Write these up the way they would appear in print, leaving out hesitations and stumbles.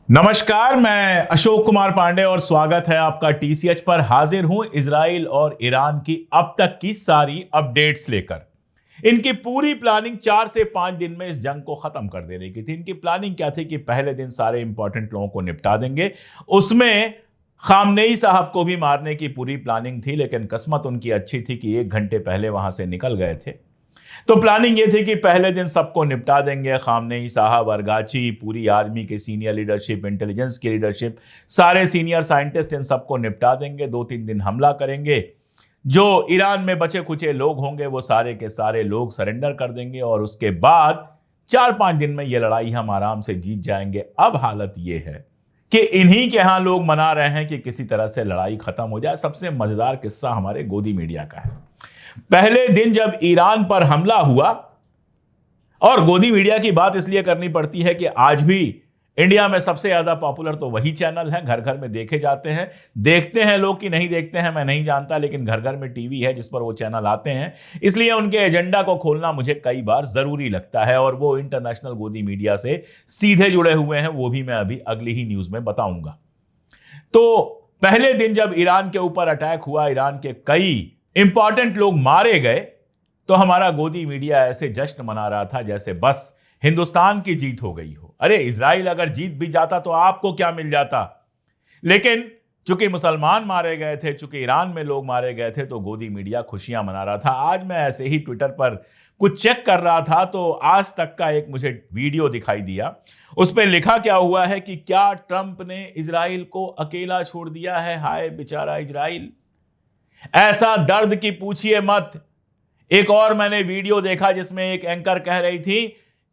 नमस्कार, मैं अशोक कुमार पांडे और स्वागत है आपका टीसीएच पर। हाजिर हूं इजराइल और ईरान की अब तक की सारी अपडेट्स लेकर। इनकी पूरी प्लानिंग 4 से 5 दिन में इस जंग को खत्म कर देने की थी। इनकी प्लानिंग क्या थी कि पहले दिन सारे इंपॉर्टेंट लोगों को निपटा देंगे। उसमें खामनेई साहब को भी मारने की पूरी प्लानिंग थी, लेकिन किस्मत उनकी अच्छी थी कि 1 घंटे पहले वहां से निकल गए थे। तो प्लानिंग ये थी कि पहले दिन सबको निपटा देंगे। खामनेई साहब, अरगाची, पूरी आर्मी के सीनियर लीडरशिप, इंटेलिजेंस की लीडरशिप, सारे सीनियर साइंटिस्ट, इन सबको निपटा देंगे। 2-3 दिन हमला करेंगे। जो ईरान में बचे कुचे लोग होंगे वो सारे के सारे लोग सरेंडर कर देंगे और उसके बाद 4-5 दिन में ये लड़ाई हम आराम से जीत जाएंगे। अब हालत ये है कि इन्हीं के यहां लोग मना रहे हैं कि किसी तरह से लड़ाई खत्म हो जाए। सबसे मजेदार किस्सा हमारे गोदी मीडिया का है। पहले दिन जब ईरान पर हमला हुआ, और गोदी मीडिया की बात इसलिए करनी पड़ती है कि आज भी इंडिया में सबसे ज्यादा पॉपुलर तो वही चैनल है, घर घर में देखे जाते हैं। देखते हैं लोग कि नहीं देखते हैं मैं नहीं जानता, लेकिन घर घर में टीवी है जिस पर वो चैनल आते हैं, इसलिए उनके एजेंडा को खोलना मुझे कई बार जरूरी लगता है। और वो इंटरनेशनल गोदी मीडिया से सीधे जुड़े हुए हैं, वो भी मैं अभी अगली ही न्यूज में बताऊंगा। तो पहले दिन जब ईरान के ऊपर अटैक हुआ, ईरान के कई इंपॉर्टेंट लोग मारे गए, तो हमारा गोदी मीडिया ऐसे जश्न मना रहा था जैसे बस हिंदुस्तान की जीत हो गई हो। अरे इजराइल अगर जीत भी जाता तो आपको क्या मिल जाता। लेकिन चूंकि मुसलमान मारे गए थे, चूंकि ईरान में लोग मारे गए थे, तो गोदी मीडिया खुशियां मना रहा था। आज मैं ऐसे ही ट्विटर पर कुछ चेक कर रहा था तो आज तक का एक मुझे वीडियो दिखाई दिया। उस पर लिखा क्या हुआ है कि क्या ट्रंप ने इजराइल को अकेला छोड़ दिया है। हाय बेचारा इजराइल, ऐसा दर्द की पूछिए मत। एक और मैंने वीडियो देखा जिसमें एक एंकर कह रही थी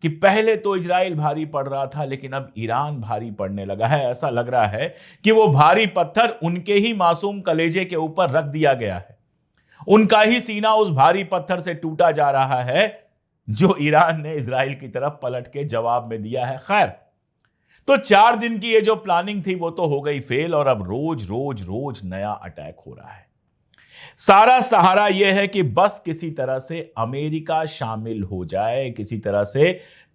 कि पहले तो इजराइल भारी पड़ रहा था लेकिन अब ईरान भारी पड़ने लगा है। ऐसा लग रहा है कि वो भारी पत्थर उनके ही मासूम कलेजे के ऊपर रख दिया गया है। उनका ही सीना उस भारी पत्थर से टूटा जा रहा है जो ईरान ने इजराइल की तरफ पलट के जवाब में दिया है। खैर, तो 4 दिन की ये जो प्लानिंग थी वो तो हो गई फेल, और अब रोज रोज रोज नया अटैक हो रहा है। सारा सहारा यह है कि बस किसी तरह से अमेरिका शामिल हो जाए, किसी तरह से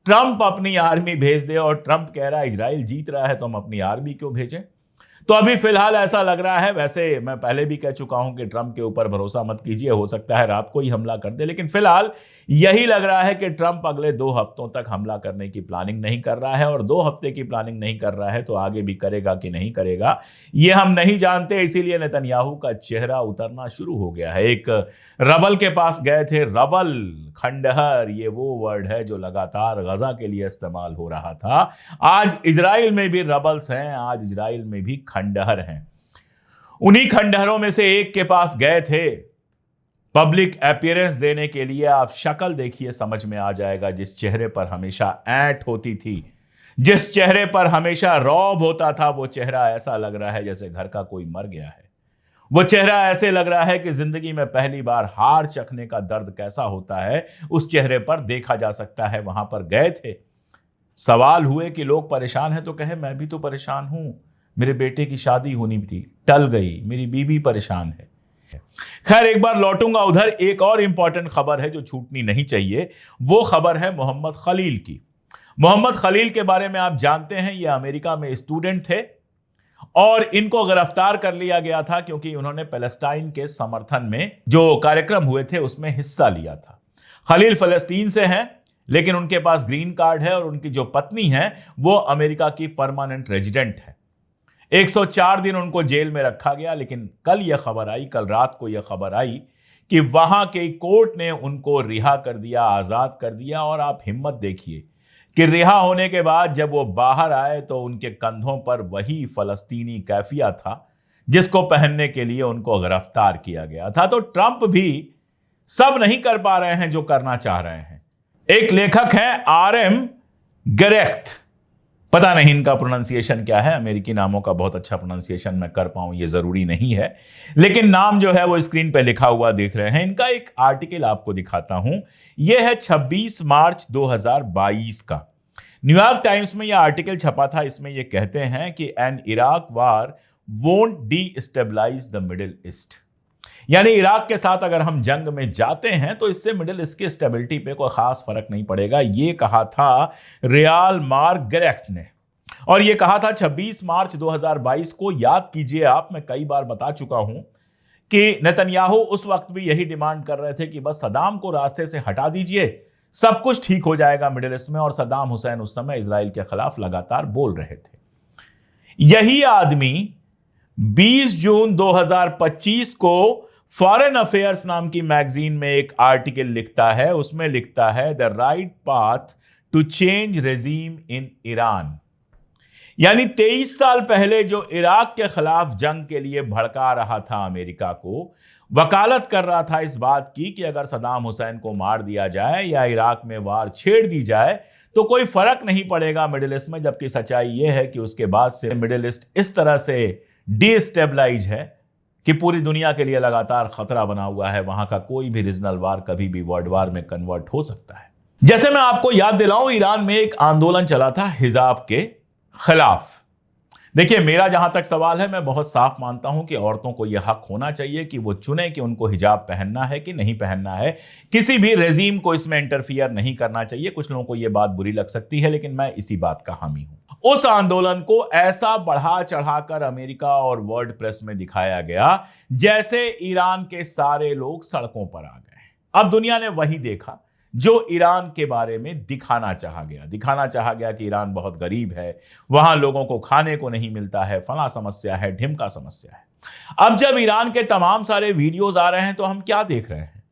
ट्रंप अपनी आर्मी भेज दे। और ट्रंप कह रहा है इजराइल जीत रहा है तो हम अपनी आर्मी क्यों भेजें। तो अभी फिलहाल ऐसा लग रहा है, वैसे मैं पहले भी कह चुका हूं कि ट्रंप के ऊपर भरोसा मत कीजिए, हो सकता है रात को ही हमला कर दे। लेकिन फिलहाल यही लग रहा है कि ट्रंप अगले 2 हफ्तों तक हमला करने की प्लानिंग नहीं कर रहा है। और 2 हफ्ते की प्लानिंग नहीं कर रहा है तो आगे भी करेगा कि नहीं करेगा ये हम नहीं जानते। इसीलिए नेतन्याहू का चेहरा उतरना शुरू हो गया है। एक रबल के पास गए थे। रबल, खंडहर, ये वो वर्ड है जो लगातार गजा के लिए इस्तेमाल हो रहा था। आज इजराइल में भी रबल्स हैं, आज इजराइल में भी खंडहर हैं। उन्हीं खंडहरों में से एक के पास गए थे पब्लिक अपीयरेंस देने के लिए। आप शक्ल देखिए, समझ में आ जाएगा। जिस चेहरे पर हमेशा ऐंठ होती थी, जिस चेहरे पर हमेशा रौब होता था, वो चेहरा ऐसा लग रहा है जैसे घर का कोई मर गया है। वो चेहरा ऐसे लग रहा है कि जिंदगी में पहली बार हार चखने का दर्द कैसा होता है उस चेहरे पर देखा जा सकता है। वहां पर गए थे, सवाल हुए कि लोग परेशान हैं तो कहे मैं भी तो परेशान हूं, मेरे बेटे की शादी होनी थी, टल गई, मेरी बीवी परेशान है। खैर, एक बार लौटूंगा उधर। एक और इंपॉर्टेंट खबर है जो छूटनी नहीं चाहिए, वो खबर है मोहम्मद खलील की। मोहम्मद खलील के बारे में आप जानते हैं, ये अमेरिका में स्टूडेंट थे और इनको गिरफ्तार कर लिया गया था क्योंकि उन्होंने पैलेस्टाइन के समर्थन में जो कार्यक्रम हुए थे उसमें हिस्सा लिया था। खलील फलस्तीन से हैं, लेकिन उनके पास ग्रीन कार्ड है और उनकी जो पत्नी है वो अमेरिका की परमानेंट रेजिडेंट है। 104 दिन उनको जेल में रखा गया। लेकिन कल रात को यह खबर आई कि वहां के कोर्ट ने उनको रिहा कर दिया, आजाद कर दिया। और आप हिम्मत देखिए कि रिहा होने के बाद जब वो बाहर आए तो उनके कंधों पर वही फलस्तीनी कैफिया था जिसको पहनने के लिए उनको गिरफ्तार किया गया था। तो ट्रंप भी सब नहीं कर पा रहे हैं जो करना चाह रहे हैं। एक लेखक है RM गेरेख्त, पता नहीं इनका प्रोनाउंसिएशन क्या है। अमेरिकी नामों का बहुत अच्छा प्रोनाउंसिएशन मैं कर पाऊं ये जरूरी नहीं है, लेकिन नाम जो है वो स्क्रीन पे लिखा हुआ देख रहे हैं। इनका एक आर्टिकल आपको दिखाता हूं। यह है 26 मार्च 2022 का। न्यूयॉर्क टाइम्स में यह आर्टिकल छपा था। इसमें यह कहते हैं कि an Iraq war won't destabilize the Middle East, यानी इराक के साथ अगर हम जंग में जाते हैं तो इससे मिडिल ईस्ट की स्टेबिलिटी पे कोई खास फर्क नहीं पड़ेगा। ये कहा था रियाल मार्क गेरेख्त ने। और यह कहा था 26 मार्च 2022 को। याद कीजिए आप, मैं कई बार बता चुका हूं कि नेतन्याहू उस वक्त भी यही डिमांड कर रहे थे कि बस सदाम को रास्ते से हटा दीजिए, सब कुछ ठीक हो जाएगा मिडिल ईस्ट में। और सदाम हुसैन उस समय इजराइल के खिलाफ लगातार बोल रहे थे। यही आदमी 20 जून 2025 को फॉरेन अफेयर्स नाम की मैगजीन में एक आर्टिकल लिखता है। उसमें लिखता है the right path to change regime in Iran. यानी 23 साल पहले जो इराक के खिलाफ जंग के लिए भड़का रहा था अमेरिका को, वकालत कर रहा था इस बात की कि अगर सदाम हुसैन को मार दिया जाए या इराक में वार छेड़ दी जाए तो कोई फर्क नहीं पड़ेगा मिडिल ईस्ट में। जबकि सच्चाई यह है कि उसके बाद से मिडिल ईस्ट इस तरह से डिस्टेबलाइज है कि पूरी दुनिया के लिए लगातार खतरा बना हुआ है। वहां का कोई भी रीजनल वार कभी भी वर्ल्ड वार में कन्वर्ट हो सकता है। जैसे मैं आपको याद दिलाऊं, ईरान में एक आंदोलन चला था हिजाब के खिलाफ। देखिए, मेरा जहां तक सवाल है, मैं बहुत साफ मानता हूं कि औरतों को यह हक होना चाहिए कि वो चुने कि उनको हिजाब पहनना है कि नहीं पहनना है। किसी भी रेजीम को इसमें इंटरफियर नहीं करना चाहिए। कुछ लोगों को यह बात बुरी लग सकती है, लेकिन मैं इसी बात का हामी हूं। उस आंदोलन को ऐसा बढ़ा चढ़ाकर अमेरिका और वर्ल्ड प्रेस में दिखाया गया जैसे ईरान के सारे लोग सड़कों पर आ गए। अब दुनिया ने वही देखा जो ईरान के बारे में दिखाना चाहा गया कि ईरान बहुत गरीब है, वहां लोगों को खाने को नहीं मिलता है, फला समस्या है, ढिमका समस्या है। अब जब ईरान के तमाम सारे वीडियोस आ रहे हैं तो हम क्या देख रहे हैं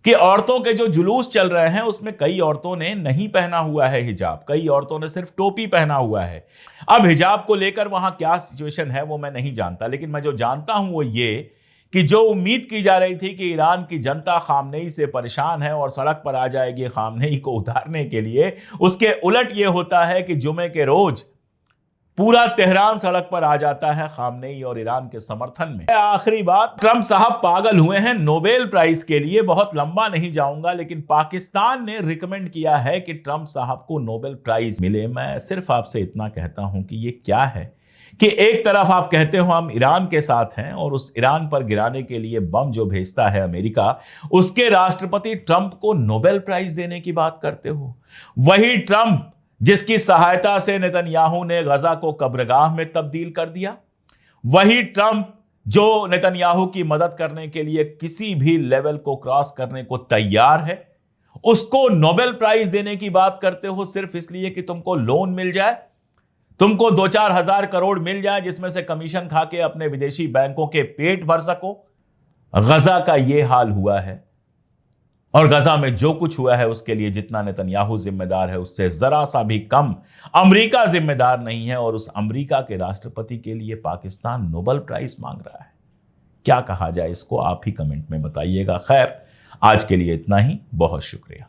कि औरतों के जो जुलूस चल रहे हैं उसमें कई औरतों ने नहीं पहना हुआ है हिजाब, कई औरतों ने सिर्फ टोपी पहना हुआ है। अब हिजाब को लेकर वहां क्या सिचुएशन है वो मैं नहीं जानता, लेकिन मैं जो जानता हूं वो ये कि जो उम्मीद की जा रही थी कि ईरान की जनता खामनेई से परेशान है और सड़क पर आ जाएगी खामनेई को उतारने के लिए, उसके उलट ये होता है कि जुमे के रोज पूरा तेहरान सड़क पर आ जाता है खामनेई और ईरान के समर्थन में। आखिरी बात, ट्रंप साहब पागल हुए हैं नोबेल प्राइज के लिए। बहुत लंबा नहीं जाऊंगा, लेकिन पाकिस्तान ने रिकमेंड किया है कि ट्रंप साहब को नोबेल प्राइज मिले। मैं सिर्फ आपसे इतना कहता हूं कि ये क्या है कि एक तरफ आप कहते हो हम ईरान के साथ हैं और उस ईरान पर गिराने के लिए बम जो भेजता है अमेरिका, उसके राष्ट्रपति ट्रंप को नोबेल प्राइज देने की बात करते हो। वही ट्रंप जिसकी सहायता से नेतन्याहू ने गजा को कब्रगाह में तब्दील कर दिया, वही ट्रंप जो नेतन्याहू की मदद करने के लिए किसी भी लेवल को क्रॉस करने को तैयार है, उसको नोबेल प्राइज देने की बात करते हो सिर्फ इसलिए कि तुमको लोन मिल जाए, तुमको 2-4 हजार करोड़ मिल जाए जिसमें से कमीशन खा के अपने विदेशी बैंकों के पेट भर सको। गजा का यह हाल हुआ है और गजा में जो कुछ हुआ है उसके लिए जितना नेतन्याहू जिम्मेदार है उससे जरा सा भी कम अमेरिका जिम्मेदार नहीं है। और उस अमेरिका के राष्ट्रपति के लिए पाकिस्तान नोबेल प्राइज मांग रहा है। क्या कहा जाए इसको, आप ही कमेंट में बताइएगा। खैर, आज के लिए इतना ही। बहुत शुक्रिया।